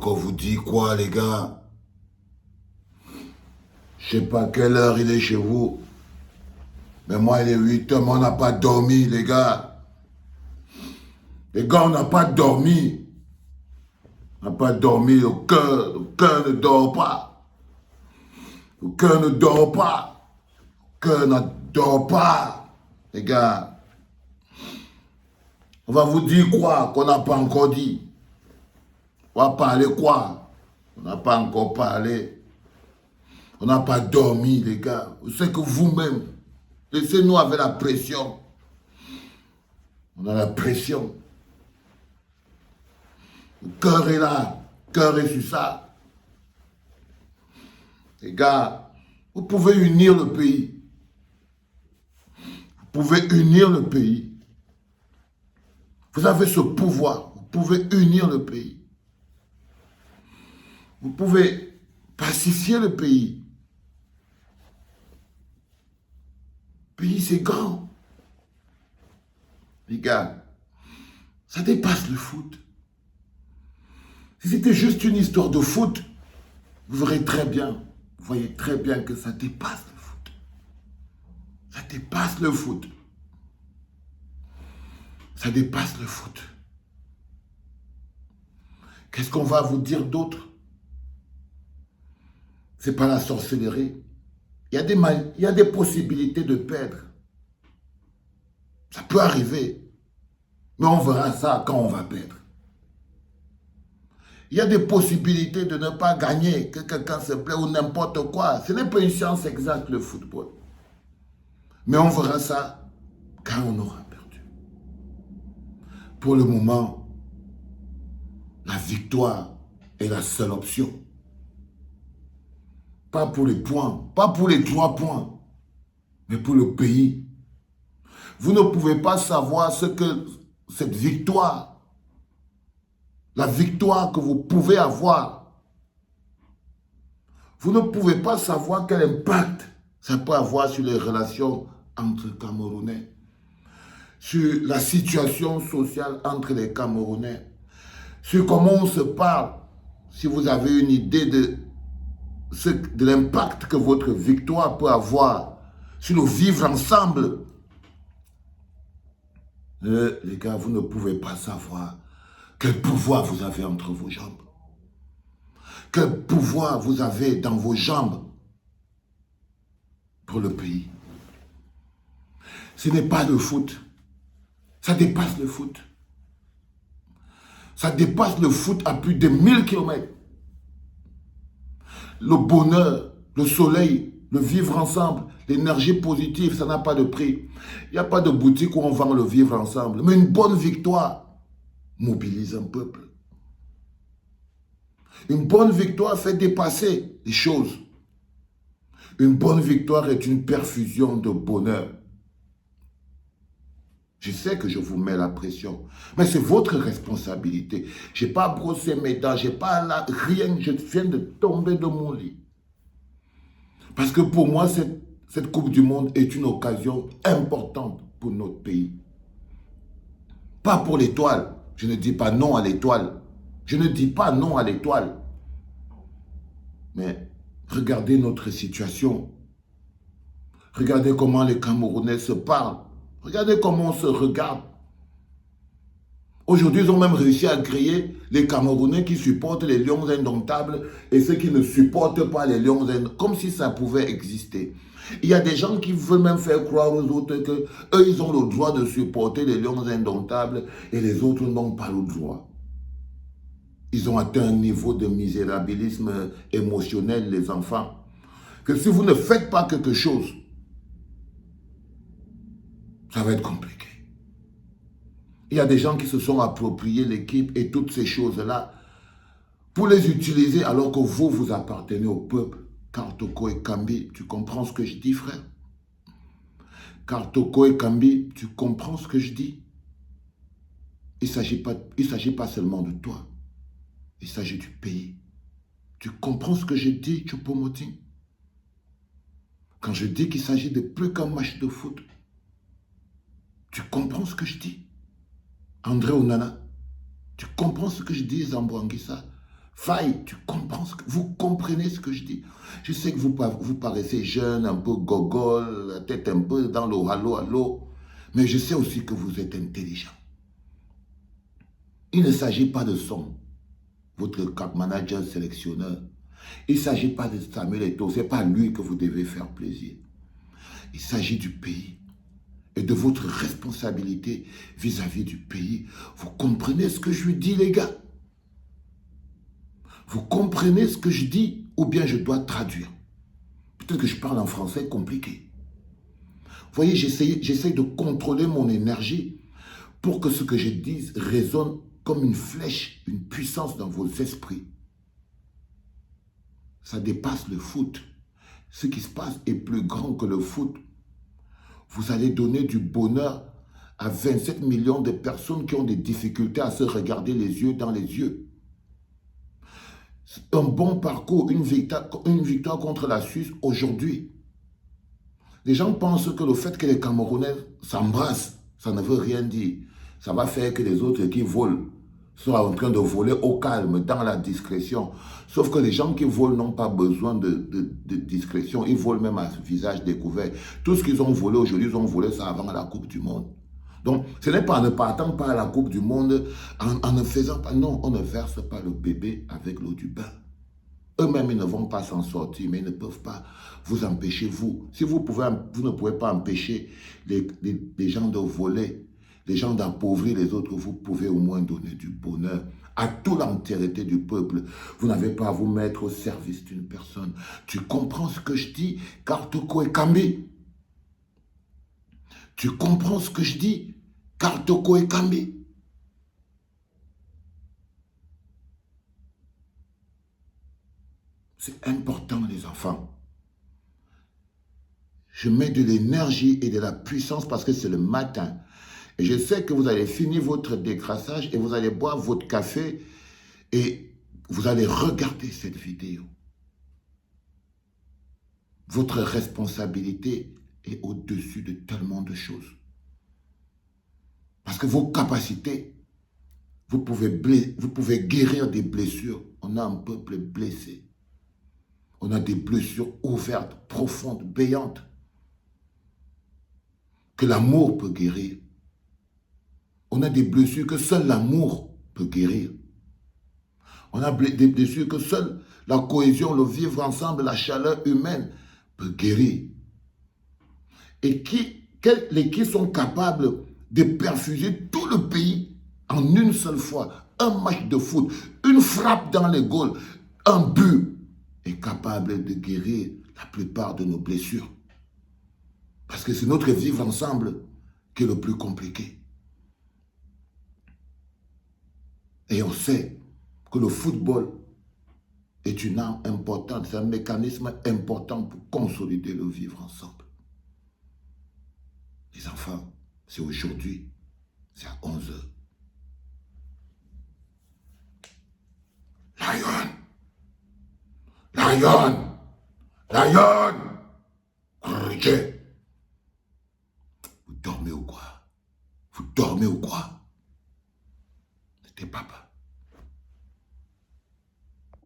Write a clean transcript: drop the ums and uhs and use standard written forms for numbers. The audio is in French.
encore vous dire quoi, les gars? Je sais pas quelle heure il est chez vous. Mais moi, il est 8 heures, mais on n'a pas dormi, les gars. Les gars, on n'a pas dormi. On n'a pas dormi, le cœur ne dort pas. Le cœur ne dort pas. Le cœur ne dort pas. Les gars, on va vous dire quoi qu'on n'a pas encore dit? On va parler quoi? On n'a pas encore parlé. On n'a pas dormi, les gars. C'est que vous-même, laissez-nous avec la pression. On a la pression. Le cœur est là. Le cœur est sur ça. Les gars, vous pouvez unir le pays. Vous pouvez unir le pays. Vous avez ce pouvoir. Vous pouvez unir le pays. Vous pouvez pacifier le pays. Le pays, c'est grand. Les gars, ça dépasse le foot. Si c'était juste une histoire de foot, vous verrez très bien, vous voyez très bien que ça dépasse le foot. Ça dépasse le foot. Ça dépasse le foot. Qu'est-ce qu'on va vous dire d'autre? C'est pas la sorcellerie. Il y a des possibilités de perdre. Ça peut arriver. Mais on verra ça quand on va perdre. Il y a des possibilités de ne pas gagner, que quelqu'un se plaît ou n'importe quoi. Ce n'est pas une science exacte, le football. Mais on verra ça quand on aura perdu. Pour le moment, la victoire est la seule option. Pas pour les points, pas pour les 3 points, mais pour le pays. Vous ne pouvez pas savoir ce que cette victoire, la victoire que vous pouvez avoir, vous ne pouvez pas savoir quel impact ça peut avoir sur les relations entre Camerounais, sur la situation sociale entre les Camerounais, sur comment on se parle, si vous avez une idée de l'impact que votre victoire peut avoir sur le vivre ensemble. Les gars, vous ne pouvez pas savoir quel pouvoir vous avez entre vos jambes. Quel pouvoir vous avez dans vos jambes pour le pays. Ce n'est pas le foot. Ça dépasse le foot. Ça dépasse le foot à plus de 1000 km. Le bonheur, le soleil, le vivre ensemble, l'énergie positive, ça n'a pas de prix. Il n'y a pas de boutique où on vend le vivre ensemble. Mais une bonne victoire mobilise un peuple. Une bonne victoire fait dépasser les choses. Une bonne victoire est une perfusion de bonheur. Je sais que je vous mets la pression, mais c'est votre responsabilité. Je n'ai pas brossé mes dents, je n'ai pas là, rien, je viens de tomber de mon lit. Parce que pour moi, cette Coupe du Monde est une occasion importante pour notre pays. Pas pour l'étoile. Je ne dis pas non à l'étoile. Je ne dis pas non à l'étoile. Mais regardez notre situation. Regardez comment les Camerounais se parlent. Regardez comment on se regarde. Aujourd'hui, ils ont même réussi à créer les Camerounais qui supportent les Lions indomptables et ceux qui ne supportent pas les Lions indomptables, comme si ça pouvait exister. Il y a des gens qui veulent même faire croire aux autres qu'eux, ils ont le droit de supporter les Lions indomptables et les autres n'ont pas le droit. Ils ont atteint un niveau de misérabilisme émotionnel, les enfants, que si vous ne faites pas quelque chose, ça va être compliqué. Il y a des gens qui se sont appropriés l'équipe et toutes ces choses-là pour les utiliser alors que vous, vous appartenez au peuple. Kartoko et Kambi, tu comprends ce que je dis, frère? Kartoko et Kambi, tu comprends ce que je dis? Il ne s'agit pas seulement de toi. Il s'agit du pays. Tu comprends ce que je dis, Choupo-Moting? Quand je dis qu'il s'agit de plus qu'un match de foot, tu comprends ce que je dis? André Onana, tu comprends ce que je dis, Zambo Anguissa? Faye, vous comprenez ce que je dis. Je sais que vous paraissez jeune, un peu gogol, la tête un peu dans le halo, mais je sais aussi que vous êtes intelligent. Il ne s'agit pas de votre cap manager sélectionneur. Il ne s'agit pas de Samuel Eto'o, ce n'est pas lui que vous devez faire plaisir. Il s'agit du pays et de votre responsabilité vis-à-vis du pays. Vous comprenez ce que je lui dis, les gars? Vous comprenez ce que je dis ou bien je dois traduire? Peut-être que je parle en français compliqué. Vous voyez, j'essaie de contrôler mon énergie pour que ce que je dise résonne comme une flèche, une puissance dans vos esprits. Ça dépasse le foot. Ce qui se passe est plus grand que le foot. Vous allez donner du bonheur à 27 millions de personnes qui ont des difficultés à se regarder les yeux dans les yeux. Un bon parcours, une victoire contre la Suisse aujourd'hui. Les gens pensent que le fait que les Camerounais s'embrassent, ça ne veut rien dire. Ça va faire que les autres qui volent sont en train de voler au calme, dans la discrétion. Sauf que les gens qui volent n'ont pas besoin de discrétion. Ils volent même à visage découvert. Tout ce qu'ils ont volé aujourd'hui, ils ont volé ça avant la Coupe du Monde. Donc, ce n'est pas en ne partant pas à la Coupe du Monde, en ne faisant pas... Non, on ne verse pas le bébé avec l'eau du bain. Eux-mêmes, ils ne vont pas s'en sortir, mais ils ne peuvent pas vous empêcher, vous. Si vous ne pouvez pas empêcher les gens de voler, les gens d'appauvrir les autres, vous pouvez au moins donner du bonheur à toute l'entièreté du peuple. Vous n'avez pas à vous mettre au service d'une personne. Tu comprends ce que je dis, Kartoko et Kambi? Tu comprends ce que je dis, Kartoko et Kambi? C'est important, les enfants. Je mets de l'énergie et de la puissance parce que c'est le matin. Et je sais que vous allez finir votre décrassage et vous allez boire votre café et vous allez regarder cette vidéo. Votre responsabilité est au-dessus de tellement de choses. Parce que vos capacités, vous pouvez guérir des blessures. On a un peuple blessé. On a des blessures ouvertes, profondes, béantes, que l'amour peut guérir. On a des blessures que seul l'amour peut guérir. On a des blessures que seule la cohésion, le vivre ensemble, la chaleur humaine peut guérir. Et qui sont capables de perfuser tout le pays en une seule fois. Un match de foot, une frappe dans les goals, un but est capable de guérir la plupart de nos blessures. Parce que c'est notre vivre ensemble qui est le plus compliqué. Et on sait que le football est une arme importante, c'est un mécanisme important pour consolider le vivre ensemble. Les enfants, c'est aujourd'hui, c'est à 11 h. Lion, Riche. Vous dormez ou quoi? Vous dormez ou quoi? C'était papa.